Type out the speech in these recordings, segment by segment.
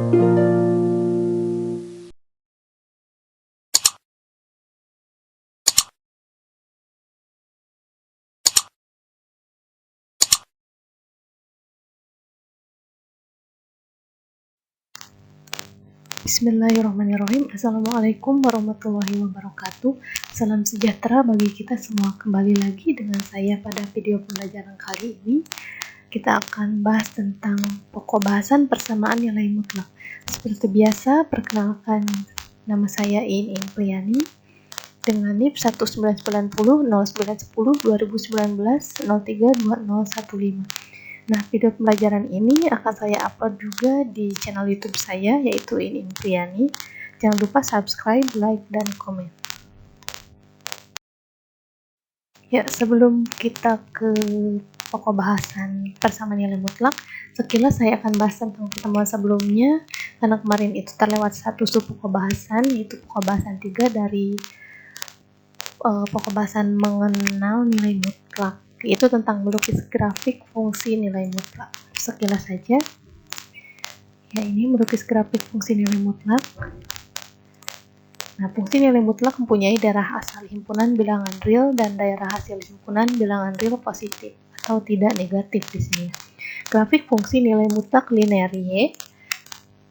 Bismillahirrahmanirrahim. Assalamualaikum warahmatullahi wabarakatuh. Salam sejahtera bagi kita semua. Kembali lagi dengan saya pada video pembelajaran kali ini. Kita akan bahas tentang pokok bahasan persamaan nilai mutlak. Seperti biasa, perkenalkan, nama saya Iin Priani dengan NIP 1990 0910 2019 032015. Nah, video pembelajaran ini akan saya upload juga di channel YouTube saya, yaitu Iin Priani. Jangan lupa subscribe, like, dan komen. Ya, sebelum kita ke pokok bahasan persamaan nilai mutlak, sekilas saya akan bahas tentang pertemuan sebelumnya, karena kemarin itu terlewat satu pokok bahasan, yaitu pokok bahasan 3 dari pokok bahasan mengenal nilai mutlak. Itu tentang melukis grafik fungsi nilai mutlak. Sekilas saja. Ya, ini melukis grafik fungsi nilai mutlak. Nah, fungsi nilai mutlak mempunyai daerah asal himpunan bilangan real dan daerah hasil himpunan bilangan real positif atau tidak negatif di sini. Grafik fungsi nilai mutlak linear Y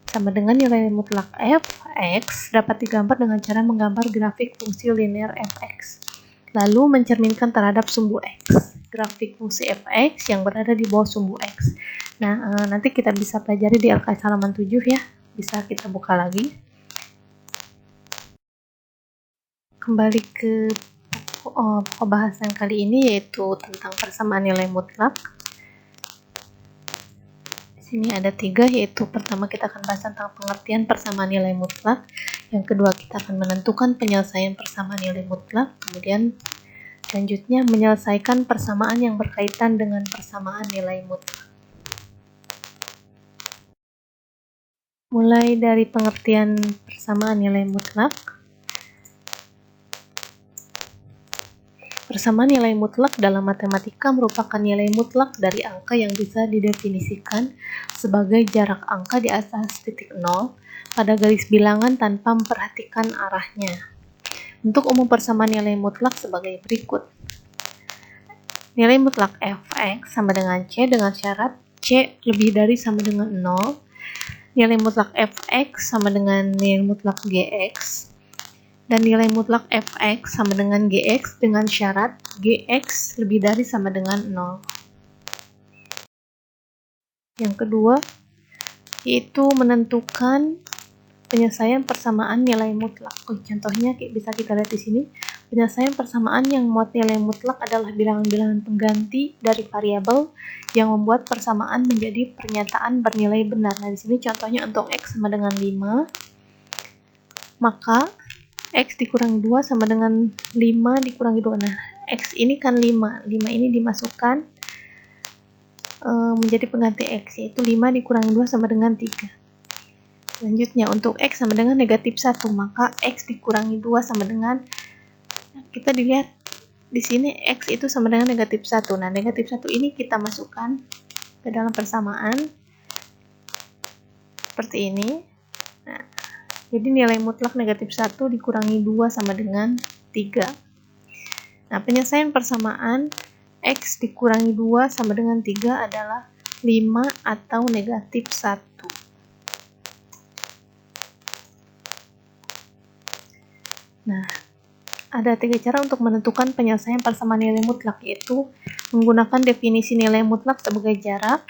sama dengan nilai mutlak f(x) dapat digambar dengan cara menggambar grafik fungsi linear f(x). Lalu mencerminkan terhadap sumbu x. Grafik fungsi f(x) yang berada di bawah sumbu x. Nah, nanti kita bisa pelajari di LKS halaman 7 ya. Bisa kita buka lagi. Kembali ke pokok bahasan kali ini, yaitu tentang persamaan nilai mutlak. Di sini ada 3, yaitu pertama kita akan bahas tentang pengertian persamaan nilai mutlak. Yang kedua, kita akan menentukan penyelesaian persamaan nilai mutlak. Kemudian selanjutnya menyelesaikan persamaan yang berkaitan dengan persamaan nilai mutlak. Mulai dari pengertian persamaan nilai mutlak. Persamaan nilai mutlak dalam matematika merupakan nilai mutlak dari angka yang bisa didefinisikan sebagai jarak angka di atas titik nol pada garis bilangan tanpa memperhatikan arahnya. Untuk umum persamaan nilai mutlak sebagai berikut. Nilai mutlak f(x) sama dengan c dengan syarat c lebih dari sama dengan 0. Nilai mutlak f(x) sama dengan nilai mutlak gx. Dan nilai mutlak f(x) sama dengan gx dengan syarat gx lebih dari sama dengan 0. Yang kedua, yaitu menentukan penyelesaian persamaan nilai mutlak. Contohnya bisa kita lihat di sini. Penyelesaian persamaan yang memuat nilai mutlak adalah bilangan-bilangan pengganti dari variabel yang membuat persamaan menjadi pernyataan bernilai benar. Nah, di sini contohnya untuk x sama dengan 5, maka x dikurangi 2 sama dengan 5 dikurangi 2. Nah, x ini kan 5. 5 ini dimasukkan menjadi pengganti x, yaitu 5 dikurangi 2 sama dengan 3. Selanjutnya, untuk x sama dengan negatif 1, maka x dikurangi 2 sama dengan, kita dilihat di sini x itu sama dengan negatif 1. Nah, negatif 1 ini kita masukkan ke dalam persamaan seperti ini. Nah, jadi nilai mutlak negatif 1 dikurangi 2 sama dengan 3. Nah, penyelesaian persamaan x dikurangi 2 sama dengan 3 adalah 5 atau negatif 1. Nah, ada 3 cara untuk menentukan penyelesaian persamaan nilai mutlak, yaitu menggunakan definisi nilai mutlak sebagai jarak,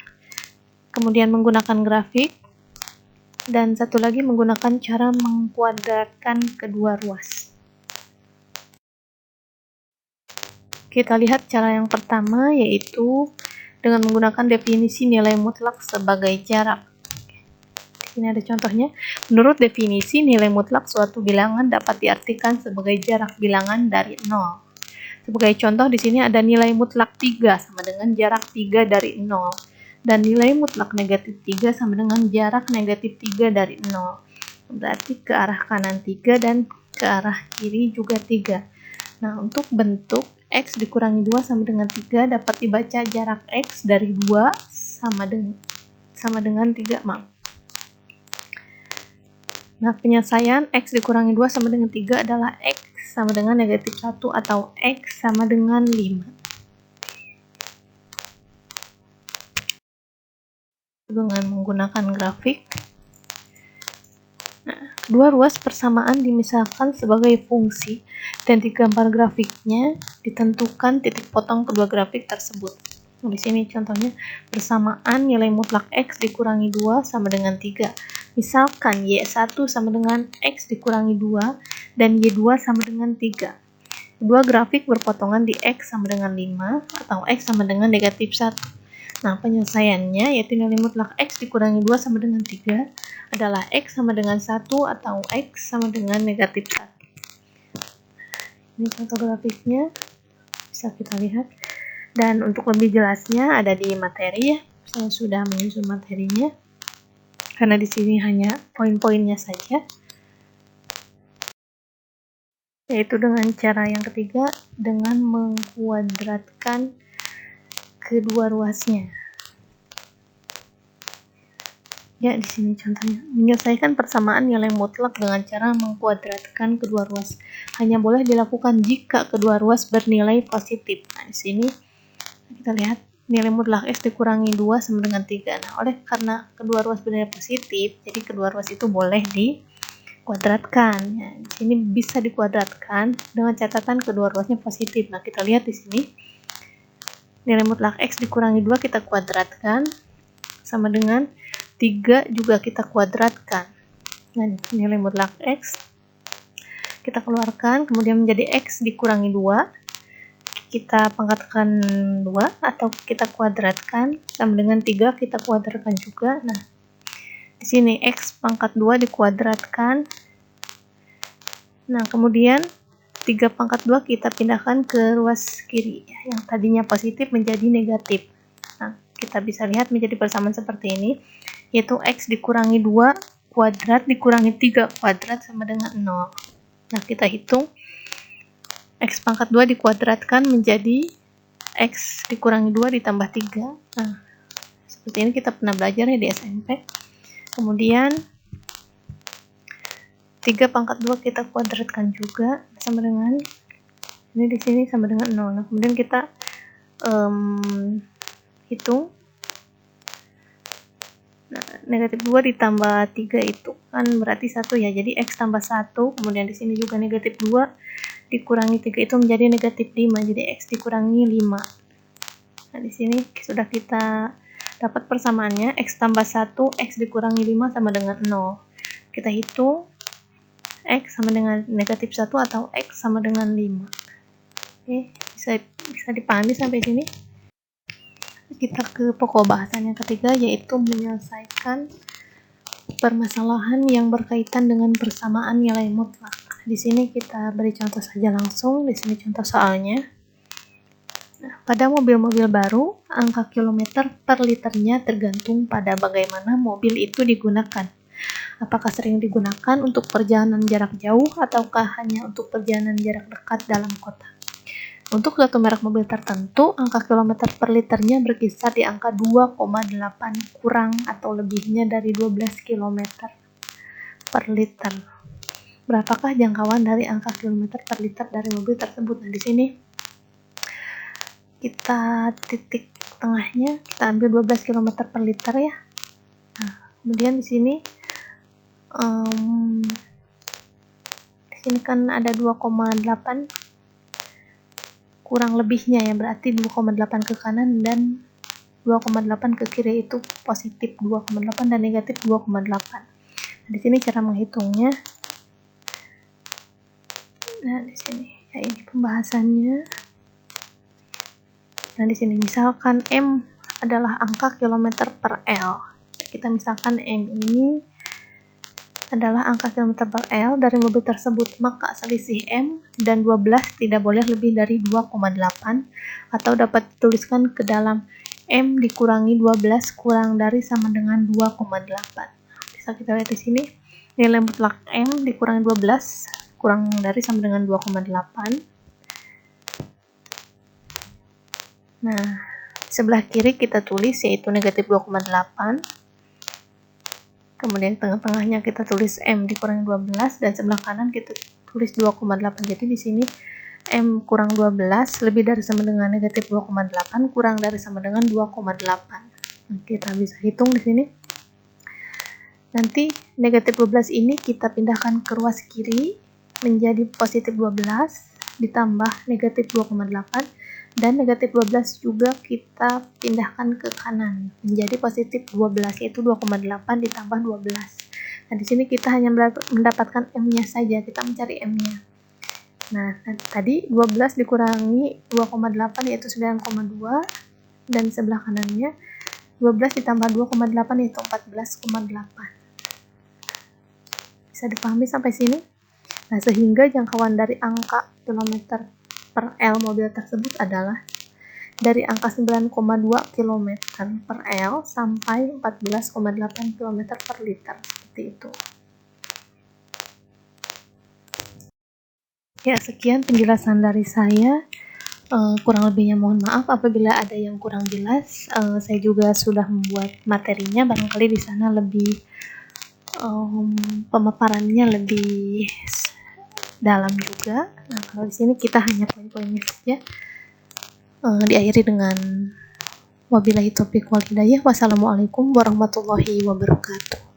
kemudian menggunakan grafik, dan satu lagi menggunakan cara mengkuadratkan kedua ruas. Kita lihat cara yang pertama, yaitu dengan menggunakan definisi nilai mutlak sebagai jarak. Ini ada contohnya. Menurut definisi, nilai mutlak suatu bilangan dapat diartikan sebagai jarak bilangan dari 0. Sebagai contoh, di sini ada nilai mutlak 3 sama dengan jarak 3 dari 0. Dan nilai mutlak negatif 3 sama dengan jarak negatif 3 dari 0. Berarti ke arah kanan 3 dan ke arah kiri juga 3. Nah, untuk bentuk x dikurangi 2 sama dengan 3 dapat dibaca jarak x dari 2 sama dengan 3, Nah, penyelesaian X dikurangi 2 sama dengan 3 adalah X sama dengan negatif 1 atau X sama dengan 5. Dengan menggunakan grafik. Nah, kedua ruas persamaan dimisalkan sebagai fungsi dan di gambar grafiknya ditentukan titik potong kedua grafik tersebut. Nah, di sini contohnya persamaan nilai mutlak X dikurangi 2 sama dengan 3. Misalkan Y1 sama dengan X dikurangi 2 dan Y2 sama dengan 3. Kedua grafik berpotongan di X sama dengan 5 atau X sama dengan negatif 1. Nah, penyelesaiannya yaitu nilai mutlak X dikurangi 2 sama dengan 3 adalah X sama dengan 1 atau X sama dengan negatif 1. Ini contoh grafiknya, bisa kita lihat. Dan untuk lebih jelasnya ada di materi ya. Saya sudah menyusun materinya. Karena di sini hanya poin-poinnya saja. Yaitu dengan cara yang ketiga, dengan mengkuadratkan kedua ruasnya. Ya, di sini contohnya. Menyelesaikan persamaan nilai mutlak dengan cara mengkuadratkan kedua ruas. Hanya boleh dilakukan jika kedua ruas bernilai positif. Nah, di sini kita lihat nilai mutlak X dikurangi 2 sama dengan 3. Nah, karena kedua ruas bernilai positif, jadi kedua ruas itu boleh dikuadratkan. Ya, di sini bisa dikuadratkan dengan catatan kedua ruasnya positif. Nah, kita lihat di sini nilai mutlak X dikurangi 2 kita kuadratkan sama dengan 3 juga kita kuadratkan. Nah, nilai mutlak X kita keluarkan, kemudian menjadi X dikurangi 2. Kita pangkatkan 2 atau kita kuadratkan sama dengan 3 kita kuadratkan juga. Nah, di sini X pangkat 2 dikuadratkan. Nah, kemudian 3 pangkat 2 kita pindahkan ke ruas kiri yang tadinya positif menjadi negatif. Nah, kita bisa lihat menjadi persamaan seperti ini, yaitu X dikurangi 2 kuadrat dikurangi 3 kuadrat sama dengan 0. Nah, kita hitung X pangkat 2 dikuadratkan menjadi X dikurangi 2 ditambah 3. Nah, seperti ini kita pernah belajar ya di SMP. Kemudian 3 pangkat 2 kita kuadratkan juga sama dengan ini, di sini sama dengan 0. Nah, kemudian kita hitung. Nah, negatif 2 ditambah 3 itu kan berarti 1 ya. Jadi X tambah 1, kemudian di sini juga negatif 2 dikurangi 3 itu menjadi negatif 5. Jadi X dikurangi 5. Nah, di sini sudah kita dapat persamaannya. X tambah 1, X dikurangi 5 sama dengan 0. Kita hitung X sama dengan negatif 1 atau X sama dengan 5. Oke, bisa dipahami sampai sini. Kita ke pokok bahasan yang ketiga, yaitu menyelesaikan permasalahan yang berkaitan dengan persamaan nilai mutlak. Di sini kita beri contoh saja langsung. Di sini contoh soalnya. Nah, pada mobil-mobil baru, angka kilometer per liternya tergantung pada bagaimana mobil itu digunakan. Apakah sering digunakan untuk perjalanan jarak jauh ataukah hanya untuk perjalanan jarak dekat dalam kota. Untuk suatu merek mobil tertentu, angka kilometer per liternya berkisar di angka 2,8 kurang atau lebihnya dari 12 km per liter. Berapakah jangkauan dari angka kilometer per liter dari mobil tersebut? Nah, di sini kita titik tengahnya kita ambil 12 km per liter ya. Nah, kemudian di sini kan ada 2,8 kurang lebihnya ya, berarti 2,8 ke kanan dan 2,8 ke kiri, itu positif 2,8 dan negatif 2,8. Nah, di sini cara menghitungnya. Nah, di sini ya, ini pembahasannya. Nah, di sini misalkan M adalah angka kilometer per L. Kita misalkan M ini adalah angka kilometer per L dari mobil tersebut, maka selisih M dan 12 tidak boleh lebih dari 2,8 atau dapat dituliskan ke dalam M dikurangi 12 kurang dari sama dengan 2,8. Bisa kita lihat di sini nilai mutlak M dikurangi 12 kurang dari sama dengan 2,8. Nah, sebelah kiri kita tulis yaitu negatif 2,8. kemudian tengah-tengahnya kita tulis M dikurangi 12, dan sebelah kanan kita tulis 2,8. Jadi di sini M kurang 12 lebih dari sama dengan negatif 2,8 kurang dari sama dengan 2,8. Kita bisa hitung di sini. Nanti negatif 12 ini kita pindahkan ke ruas kiri menjadi positif 12 ditambah negatif 2,8, dan negatif 12 juga kita pindahkan ke kanan menjadi positif 12, yaitu 2,8 ditambah 12. Nah, di sini kita hanya mendapatkan M-nya saja, kita mencari M-nya. Nah, tadi 12 dikurangi 2,8 yaitu 9,2, dan sebelah kanannya 12 ditambah 2,8 yaitu 14,8. Bisa dipahami sampai sini? Nah, sehingga jangkauan dari angka kilometer per L mobil tersebut adalah dari angka 9,2 km per L sampai 14,8 km per liter, seperti itu. Ya, sekian penjelasan dari saya. Kurang lebihnya mohon maaf apabila ada yang kurang jelas. Saya juga sudah membuat materinya, barangkali di sana lebih pemaparannya lebih dalam juga. Nah, kalau di sini kita hanya poin-poinnya saja. Diakhiri dengan wabillahi taufiq wal hidayah. Wassalamualaikum warahmatullahi wabarakatuh.